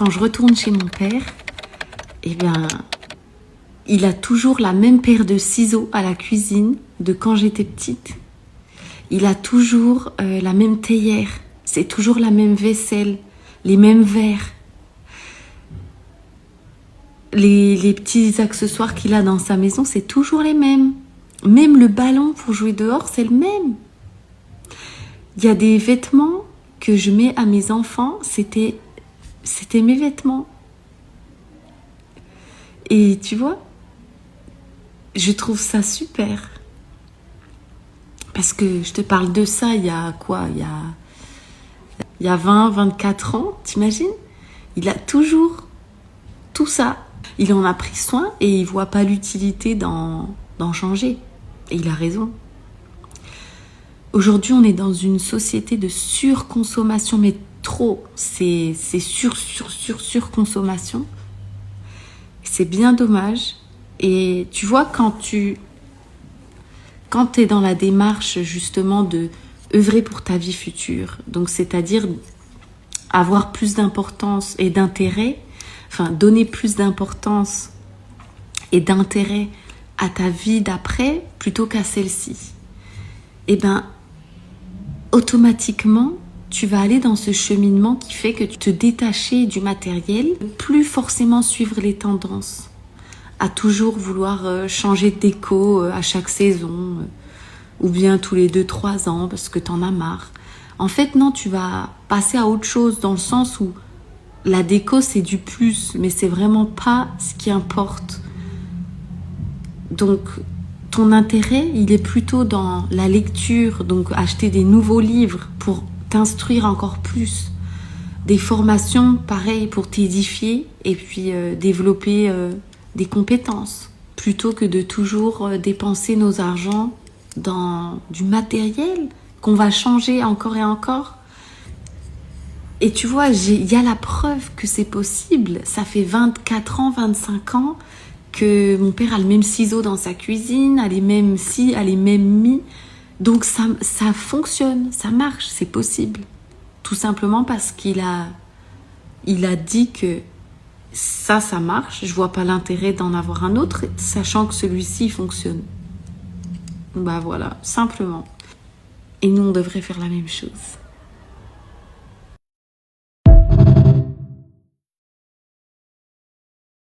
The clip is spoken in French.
quand je retourne chez mon père, eh bien, il a toujours la même paire de ciseaux à la cuisine de quand j'étais petite. Il a toujours la même théière. C'est toujours la même vaisselle, les mêmes verres. Les petits accessoires qu'il a dans sa maison, c'est toujours les mêmes. Même le ballon pour jouer dehors, c'est le même. Il y a des vêtements que je mets à mes enfants, c'était mes vêtements. Et tu vois, je trouve ça super. Parce que je te parle de ça il y a quoi? Il y a 20, 24 ans, t'imagines? Il a toujours tout ça. Il en a pris soin et il ne voit pas l'utilité d'en changer. Et il a raison. Aujourd'hui, on est dans une société de surconsommation, mais trop. C'est surconsommation. C'est bien dommage. Et tu vois, quand tu es dans la démarche justement de œuvrer pour ta vie future, donc c'est-à-dire avoir plus d'importance et d'intérêt, enfin donner plus d'importance et d'intérêt à ta vie d'après plutôt qu'à celle-ci, et bien automatiquement tu vas aller dans ce cheminement qui fait que tu te détacher du matériel, plus forcément suivre les tendances, à toujours vouloir changer de déco à chaque saison, ou bien tous les 2-3 ans parce que t'en as marre. En fait non, tu vas passer à autre chose dans le sens où la déco c'est du plus, mais c'est vraiment pas ce qui importe. Donc ton intérêt il est plutôt dans la lecture, donc acheter des nouveaux livres pour t'instruire encore plus, des formations pareil pour t'édifier et puis développer des compétences, plutôt que de toujours dépenser nos argents dans du matériel qu'on va changer encore et encore. Et tu vois, il y a la preuve que c'est possible. Ça fait 24 ans, 25 ans que mon père a le même ciseau dans sa cuisine, a les mêmes scies, a les mêmes mis. Donc ça fonctionne, ça marche, c'est possible. Tout simplement parce qu'il a dit que ça marche, je vois pas l'intérêt d'en avoir un autre, sachant que celui-ci fonctionne. Bah voilà, simplement. Et nous, on devrait faire la même chose.